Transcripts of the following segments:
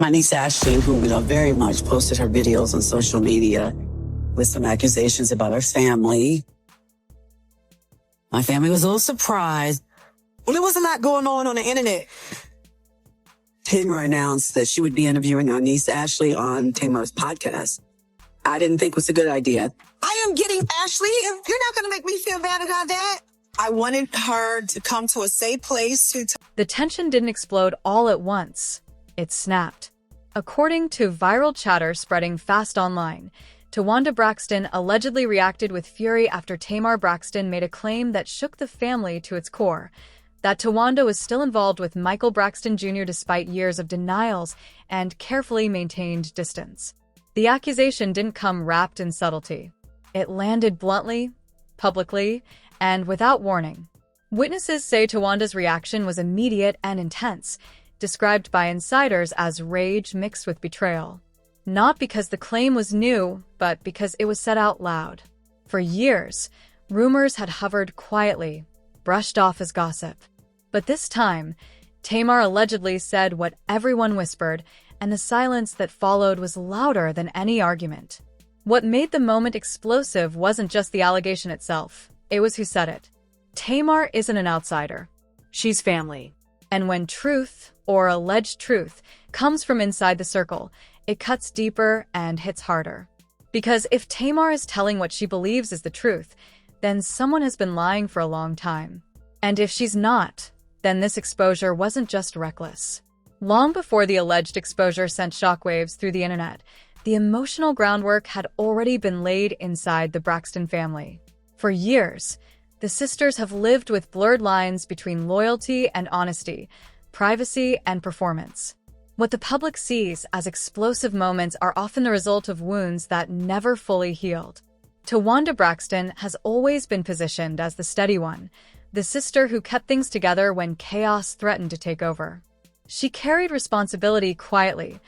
My niece Ashley, who very much posted her videos on social media with some accusations about her family. My family was a little surprised. Well, there was a lot going on the internet. Tamar announced that she would be interviewing our niece Ashley on Tamar's podcast. I didn't think it was a good idea. I am getting Ashley. You're not going to make me feel bad about that. I wanted her to come to a safe place to... The tension didn't explode all at once. It snapped. According to viral chatter spreading fast online, Towanda Braxton allegedly reacted with fury after Tamar Braxton made a claim that shook the family to its core, that Towanda was still involved with Micheal Braxton Jr. despite years of denials and carefully maintained distance. The accusation didn't come wrapped in subtlety. It landed bluntly, publicly, and without warning. Witnesses say Towanda's reaction was immediate and intense, described by insiders as rage mixed with betrayal. Not because the claim was new, but because it was said out loud. For years, rumors had hovered quietly, brushed off as gossip. But this time, Tamar allegedly said what everyone whispered, and the silence that followed was louder than any argument. What made the moment explosive wasn't just the allegation itself, it was who said it. Tamar isn't an outsider. She's family. And when truth, or alleged truth, comes from inside the circle, it cuts deeper and hits harder. Because if Tamar is telling what she believes is the truth, then someone has been lying for a long time. And if she's not, then this exposure wasn't just reckless. Long before the alleged exposure sent shockwaves through the internet, the emotional groundwork had already been laid inside the Braxton family. For years, the sisters have lived with blurred lines between loyalty and honesty, privacy and performance. What the public sees as explosive moments are often the result of wounds that never fully healed. Towanda Braxton has always been positioned as the steady one, the sister who kept things together when chaos threatened to take over. She carried responsibility quietly,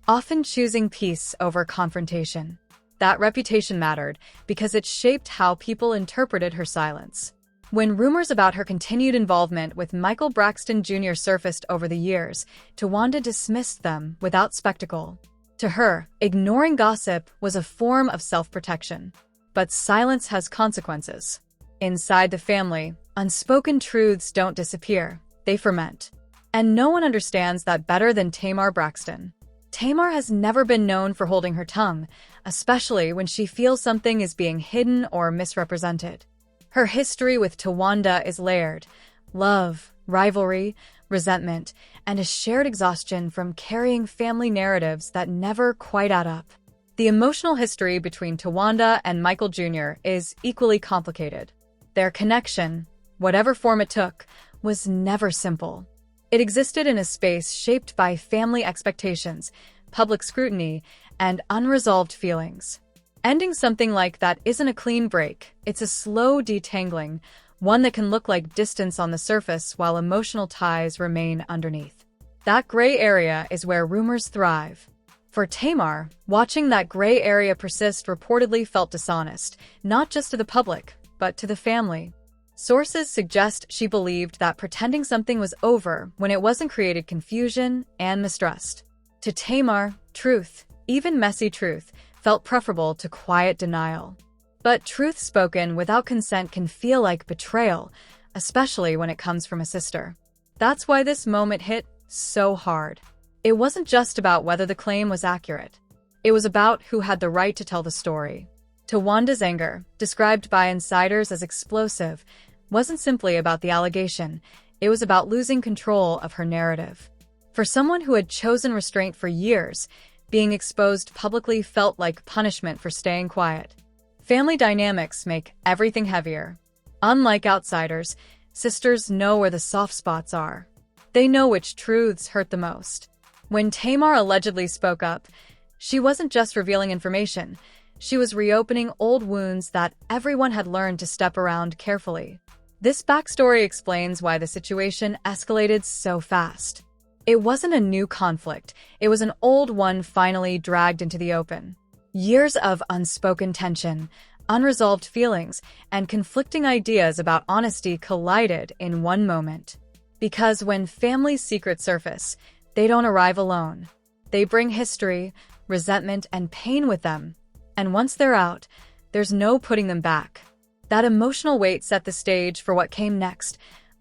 often choosing peace over confrontation. That reputation mattered because it shaped how people interpreted her silence. When rumors about her continued involvement with Micheal Braxton Jr. surfaced over the years, Towanda dismissed them without spectacle. To her, ignoring gossip was a form of self-protection. But silence has consequences. Inside the family, unspoken truths don't disappear, they ferment. And no one understands that better than Tamar Braxton. Tamar has never been known for holding her tongue, especially when she feels something is being hidden or misrepresented. Her history with Towanda is layered: love, rivalry, resentment, and a shared exhaustion from carrying family narratives that never quite add up. The emotional history between Towanda and Micheal Jr. is equally complicated. Their connection, whatever form it took, was never simple. It existed in a space shaped by family expectations, public scrutiny, and unresolved feelings. Ending something like that isn't a clean break, it's a slow detangling, one that can look like distance on the surface while emotional ties remain underneath. That gray area is where rumors thrive. For Tamar, watching that gray area persist reportedly felt dishonest, not just to the public, but to the family. Sources suggest she believed that pretending something was over when it wasn't created confusion and mistrust. To Tamar, truth, even messy truth, felt preferable to quiet denial. But truth spoken without consent can feel like betrayal, especially when it comes from a sister. That's why this moment hit so hard. It wasn't just about whether the claim was accurate. It was about who had the right to tell the story. Towanda's anger, described by insiders as explosive, wasn't simply about the allegation, it was about losing control of her narrative. For someone who had chosen restraint for years, being exposed publicly felt like punishment for staying quiet. Family dynamics make everything heavier. Unlike outsiders, sisters know where the soft spots are. They know which truths hurt the most. When Tamar allegedly spoke up, she wasn't just revealing information, she was reopening old wounds that everyone had learned to step around carefully. This backstory explains why the situation escalated so fast. It wasn't a new conflict, it was an old one finally dragged into the open. Years of unspoken tension, unresolved feelings, and conflicting ideas about honesty collided in one moment. Because when family secrets surface, they don't arrive alone. They bring history, resentment, and pain with them. And once they're out, there's no putting them back. That emotional weight set the stage for what came next,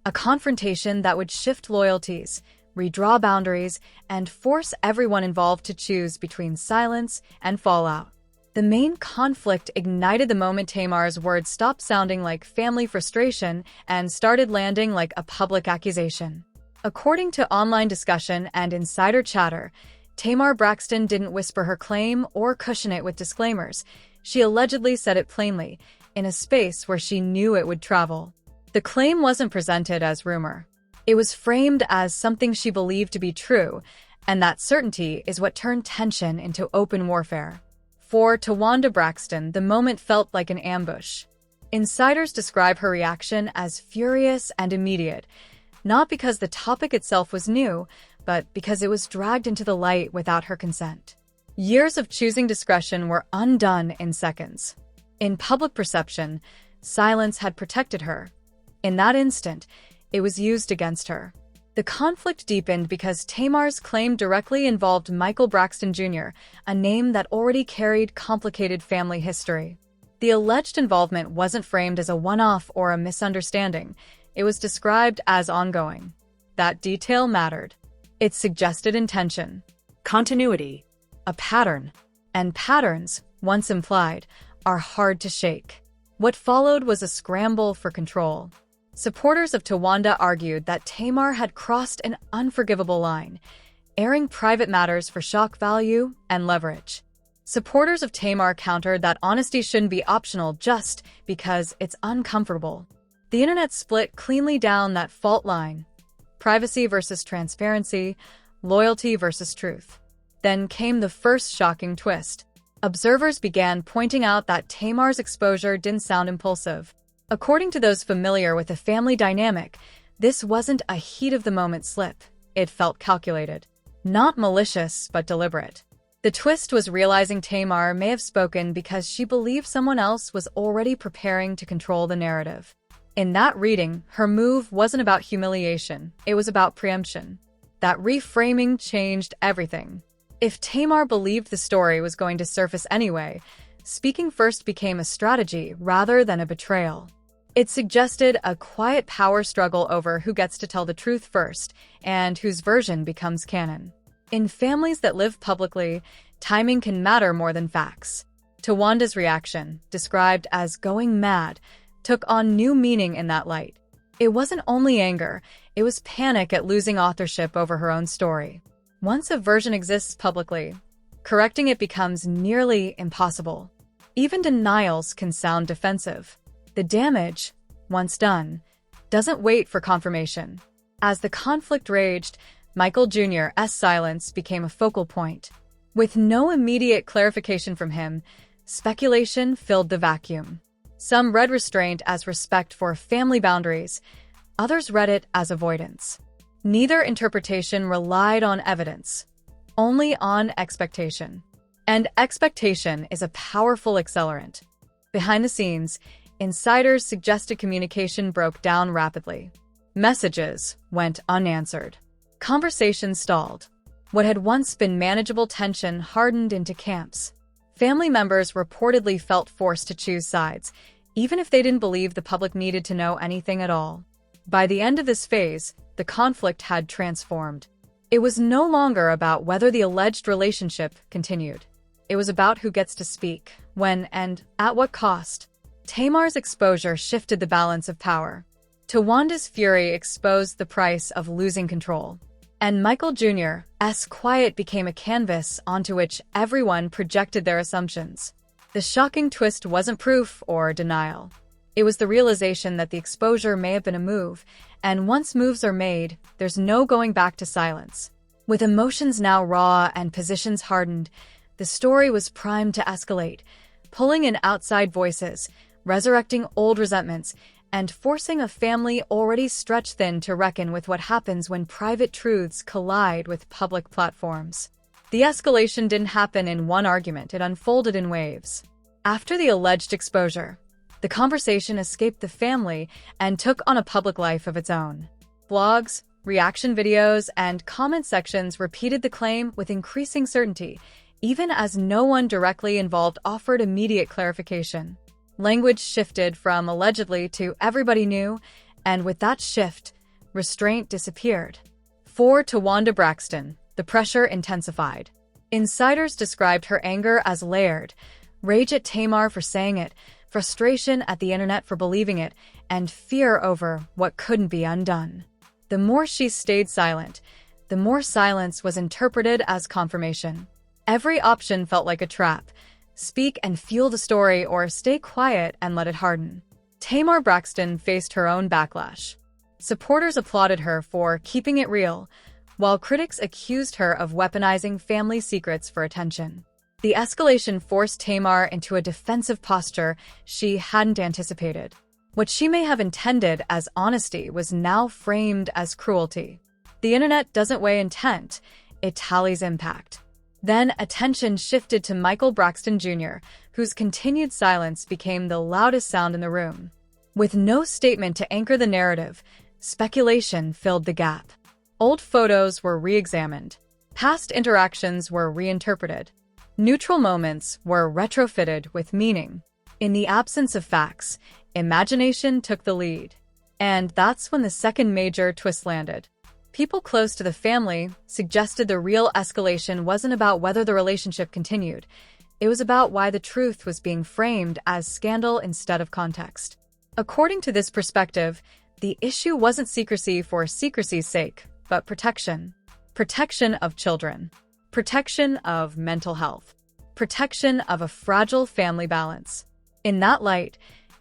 a confrontation that would shift loyalties, redraw boundaries, and force everyone involved to choose between silence and fallout. The main conflict ignited the moment Tamar's words stopped sounding like family frustration and started landing like a public accusation. According to online discussion and insider chatter, Tamar Braxton didn't whisper her claim or cushion it with disclaimers. She allegedly said it plainly, in a space where she knew it would travel. The claim wasn't presented as rumor. It was framed as something she believed to be true, and that certainty is what turned tension into open warfare. For Towanda Braxton, the moment felt like an ambush. Insiders describe her reaction as furious and immediate, not because the topic itself was new, but because it was dragged into the light without her consent. Years of choosing discretion were undone in seconds. In public perception, silence had protected her. In that instant, it was used against her. The conflict deepened because Tamar's claim directly involved Micheal Braxton Jr., a name that already carried complicated family history. The alleged involvement wasn't framed as a one-off or a misunderstanding. It was described as ongoing. That detail mattered. It suggested intention, continuity, a pattern. And patterns, once implied, are hard to shake. What followed was a scramble for control. Supporters of Towanda argued that Tamar had crossed an unforgivable line, airing private matters for shock value and leverage. Supporters of Tamar countered that honesty shouldn't be optional just because it's uncomfortable. The internet split cleanly down that fault line: privacy versus transparency, loyalty versus truth. Then came the first shocking twist. Observers began pointing out that Tamar's exposure didn't sound impulsive. According to those familiar with the family dynamic, this wasn't a heat-of-the-moment slip. It felt calculated. Not malicious, but deliberate. The twist was realizing Tamar may have spoken because she believed someone else was already preparing to control the narrative. In that reading, her move wasn't about humiliation, it was about preemption. That reframing changed everything. If Tamar believed the story was going to surface anyway, speaking first became a strategy rather than a betrayal. It suggested a quiet power struggle over who gets to tell the truth first, and whose version becomes canon. In families that live publicly, timing can matter more than facts. Towanda's reaction, described as going mad, took on new meaning in that light. It wasn't only anger, it was panic at losing authorship over her own story. Once a version exists publicly, correcting it becomes nearly impossible. Even denials can sound defensive. The damage, once done, doesn't wait for confirmation. As the conflict raged, Micheal Jr.'s silence became a focal point. With no immediate clarification from him, speculation filled the vacuum. Some read restraint as respect for family boundaries, others read it as avoidance. Neither interpretation relied on evidence, only on expectation. And expectation is a powerful accelerant. Behind the scenes, insiders suggested communication broke down rapidly. Messages went unanswered. Conversations stalled. What had once been manageable tension hardened into camps. Family members reportedly felt forced to choose sides, even if they didn't believe the public needed to know anything at all. By the end of this phase, the conflict had transformed. It was no longer about whether the alleged relationship continued. It was about who gets to speak, when, and at what cost. Tamar's exposure shifted the balance of power. Towanda's fury exposed the price of losing control. And Micheal Jr.'s quiet became a canvas onto which everyone projected their assumptions. The shocking twist wasn't proof or denial. It was the realization that the exposure may have been a move, and once moves are made, there's no going back to silence. With emotions now raw and positions hardened, the story was primed to escalate, pulling in outside voices, resurrecting old resentments, and forcing a family already stretched thin to reckon with what happens when private truths collide with public platforms. The escalation didn't happen in one argument, it unfolded in waves. After the alleged exposure, the conversation escaped the family and took on a public life of its own. Blogs, Reaction videos and comment sections repeated the claim with increasing certainty, even as no one directly involved offered immediate clarification. Language shifted from allegedly to everybody knew, and with that shift, restraint disappeared. For Towanda Braxton, the pressure intensified. Insiders described her anger as layered: rage at Tamar for saying it, frustration at the internet for believing it, and fear over what couldn't be undone. The more she stayed silent, the more silence was interpreted as confirmation. Every option felt like a trap: speak and fuel the story, or stay quiet and let it harden. Tamar Braxton faced her own backlash. Supporters applauded her for keeping it real, while critics accused her of weaponizing family secrets for attention. The escalation forced Tamar into a defensive posture she hadn't anticipated. What she may have intended as honesty was now framed as cruelty. The internet doesn't weigh intent, it tallies impact. Then attention shifted to Micheal Braxton Jr., whose continued silence became the loudest sound in the room. With no statement to anchor the narrative, speculation filled the gap. Old photos were re-examined. Past interactions were reinterpreted. Neutral moments were retrofitted with meaning. In the absence of facts, imagination took the lead. And that's when the second major twist landed. People close to the family suggested the real escalation wasn't about whether the relationship continued. It was about why the truth was being framed as scandal instead of context. According to this perspective, the issue wasn't secrecy for secrecy's sake, but protection. Protection of children. Protection of mental health. Protection of a fragile family balance. In that light,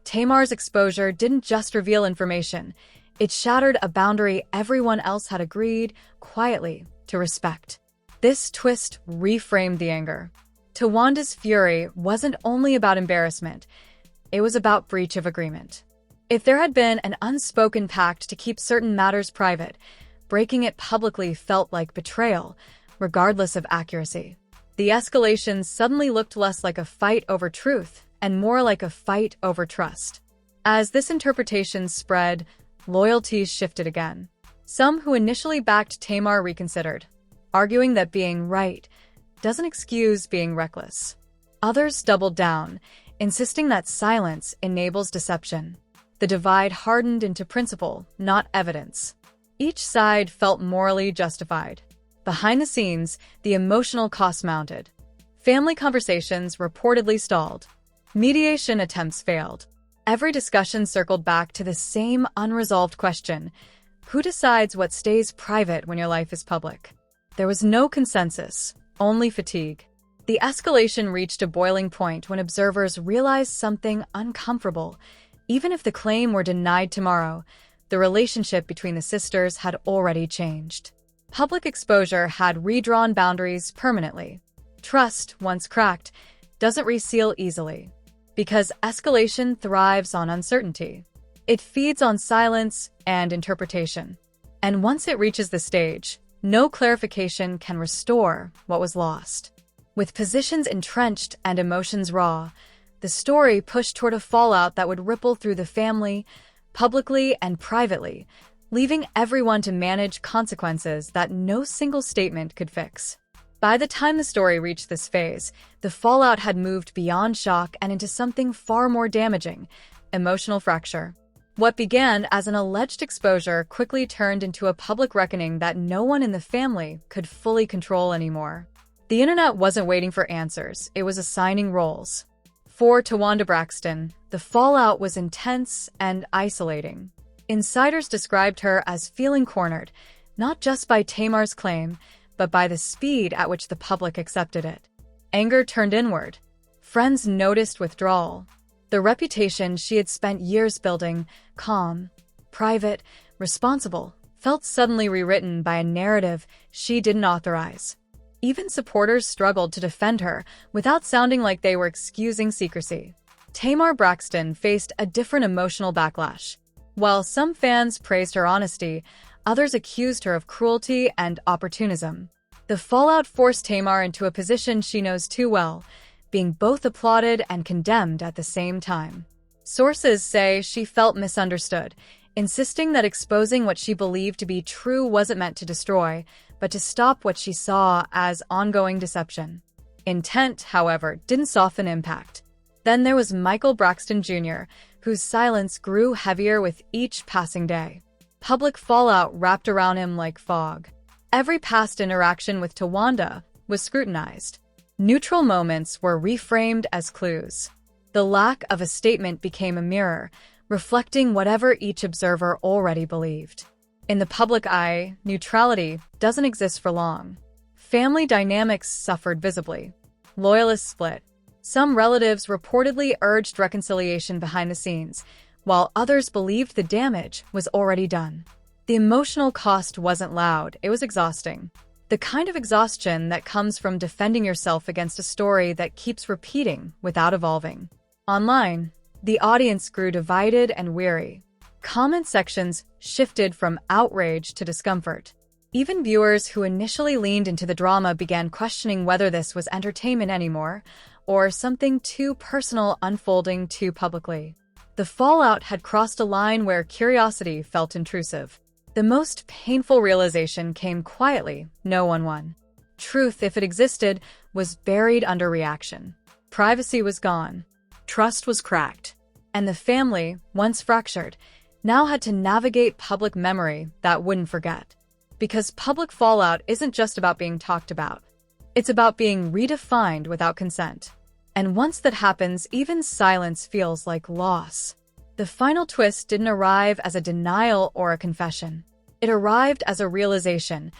Tamar's exposure didn't just reveal information. It shattered a boundary everyone else had agreed, quietly, to respect. This twist reframed the anger. Towanda's fury wasn't only about embarrassment, it was about breach of agreement. If there had been an unspoken pact to keep certain matters private, breaking it publicly felt like betrayal, regardless of accuracy. The escalation suddenly looked less like a fight over truth and more like a fight over trust. As this interpretation spread, loyalties shifted again. Some who initially backed Tamar reconsidered, arguing that being right doesn't excuse being reckless. Others doubled down, insisting that silence enables deception. The divide hardened into principle, not evidence. Each side felt morally justified. Behind the scenes, the emotional cost mounted. Family conversations reportedly stalled. Mediation attempts failed. Every discussion circled back to the same unresolved question: who decides what stays private when your life is public? There was no consensus, only fatigue. The escalation reached a boiling point when observers realized something uncomfortable. Even if the claim were denied tomorrow, the relationship between the sisters had already changed. Public exposure had redrawn boundaries permanently. Trust, once cracked, doesn't reseal easily, because escalation thrives on uncertainty. It feeds on silence and interpretation. And once it reaches the stage, no clarification can restore what was lost. With positions entrenched and emotions raw, the story pushed toward a fallout that would ripple through the family, publicly and privately, leaving everyone to manage consequences that no single statement could fix. By the time the story reached this phase, the fallout had moved beyond shock and into something far more damaging: emotional fracture. What began as an alleged exposure quickly turned into a public reckoning that no one in the family could fully control anymore. The internet wasn't waiting for answers, it was assigning roles. For Towanda Braxton, the fallout was intense and isolating. Insiders described her as feeling cornered, not just by Tamar's claim, but by the speed at which the public accepted it. Anger turned inward. Friends noticed withdrawal. The reputation she had spent years building, calm, private, responsible, felt suddenly rewritten by a narrative she didn't authorize. Even supporters struggled to defend her without sounding like they were excusing secrecy. Tamar Braxton faced a different emotional backlash. While some fans praised her honesty, others accused her of cruelty and opportunism. The fallout forced Tamar into a position she knows too well, being both applauded and condemned at the same time. Sources say she felt misunderstood, insisting that exposing what she believed to be true wasn't meant to destroy, but to stop what she saw as ongoing deception. Intent, however, didn't soften impact. Then there was Micheal Braxton Jr., whose silence grew heavier with each passing day. Public fallout wrapped around him like fog. Every past interaction with Towanda was scrutinized. Neutral moments were reframed as clues. The lack of a statement became a mirror, reflecting whatever each observer already believed. In the public eye, neutrality doesn't exist for long. Family dynamics suffered visibly. Loyalists split. Some relatives reportedly urged reconciliation behind the scenes, while others believed the damage was already done. The emotional cost wasn't loud, it was exhausting. The kind of exhaustion that comes from defending yourself against a story that keeps repeating without evolving. Online, the audience grew divided and weary. Comment sections shifted from outrage to discomfort. Even viewers who initially leaned into the drama began questioning whether this was entertainment anymore, or something too personal unfolding too publicly. The fallout had crossed a line where curiosity felt intrusive. The most painful realization came quietly, no one won. Truth, if it existed, was buried under reaction. Privacy was gone. Trust was cracked. And the family, once fractured, now had to navigate public memory that wouldn't forget. Because public fallout isn't just about being talked about. It's about being redefined without consent. And once that happens, even silence feels like loss. The final twist didn't arrive as a denial or a confession. It arrived as a realization,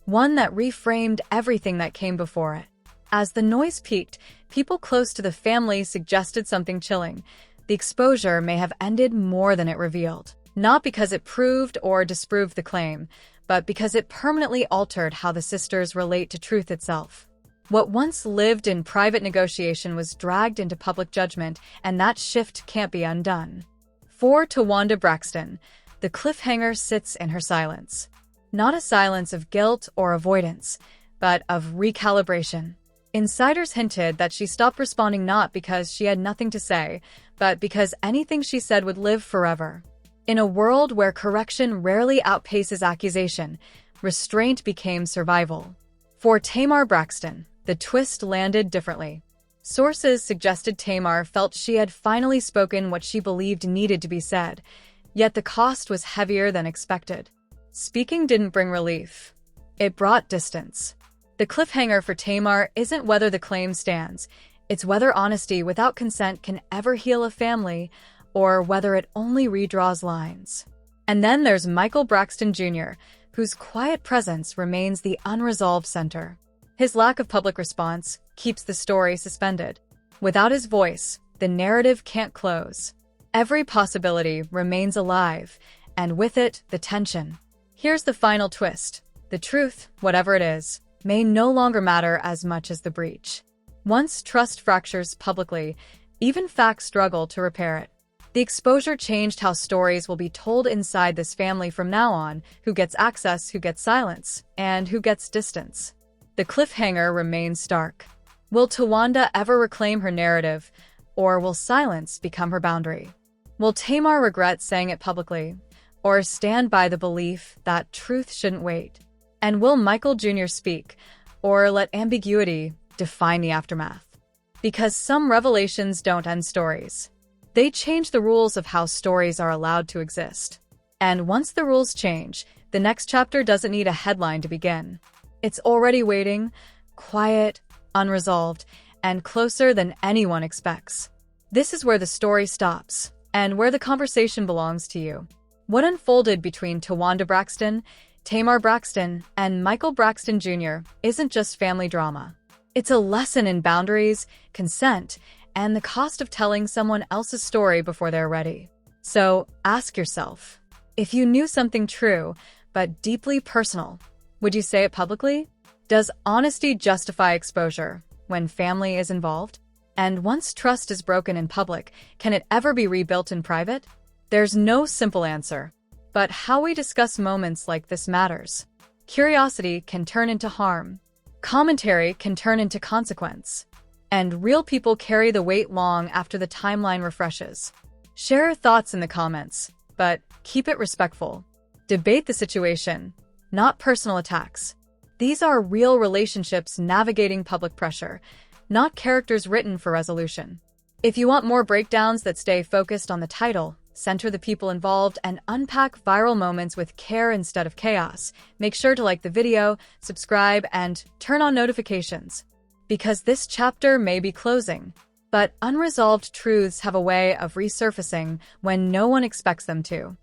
one that reframed everything that came before it. As the noise peaked, people close to the family suggested something chilling. The exposure may have ended more than it revealed. Not because it proved or disproved the claim, but because it permanently altered how the sisters relate to truth itself. What once lived in private negotiation was dragged into public judgment, and that shift can't be undone. For Towanda Braxton, the cliffhanger sits in her silence. Not a silence of guilt or avoidance, but of recalibration. Insiders hinted that she stopped responding not because she had nothing to say, but because anything she said would live forever. In a world where correction rarely outpaces accusation, restraint became survival. For Tamar Braxton, the twist landed differently. Sources suggested Tamar felt she had finally spoken what she believed needed to be said, yet the cost was heavier than expected. Speaking didn't bring relief. It brought distance. The cliffhanger for Tamar isn't whether the claim stands, it's whether honesty without consent can ever heal a family, or whether it only redraws lines. And then there's Micheal Braxton Jr., whose quiet presence remains the unresolved center. His lack of public response keeps the story suspended. Without his voice, the narrative can't close. Every possibility remains alive, and with it, the tension. Here's the final twist. The truth, whatever it is, may no longer matter as much as the breach. Once trust fractures publicly, even facts struggle to repair it. The exposure changed how stories will be told inside this family from now on, who gets access, who gets silence, and who gets distance. The cliffhanger remains stark. Will Towanda ever reclaim her narrative, or will silence become her boundary? Will Tamar regret saying it publicly, or stand by the belief that truth shouldn't wait? And will Micheal Jr. speak, or let ambiguity define the aftermath? Because some revelations don't end stories. They change the rules of how stories are allowed to exist. And once the rules change, the next chapter doesn't need a headline to begin. It's already waiting, quiet, unresolved, and closer than anyone expects. This is where the story stops, and where the conversation belongs to you. What unfolded between Towanda Braxton, Tamar Braxton, and Micheal Braxton Jr. isn't just family drama. It's a lesson in boundaries, consent, and the cost of telling someone else's story before they're ready. So ask yourself, if you knew something true, but deeply personal, would you say it publicly? Does honesty justify exposure when family is involved? And once trust is broken in public, can it ever be rebuilt in private? There's no simple answer, but how we discuss moments like this matters. Curiosity can turn into harm. Commentary can turn into consequence. And real people carry the weight long after the timeline refreshes. Share your thoughts in the comments, but Keep it respectful. Debate the situation, not personal attacks. These are real relationships navigating public pressure, not characters written for resolution. If you want more breakdowns that stay focused on the title, center the people involved, and unpack viral moments with care instead of chaos, make sure to like the video, subscribe, and turn on notifications. Because this chapter may be closing, but unresolved truths have a way of resurfacing when no one expects them to.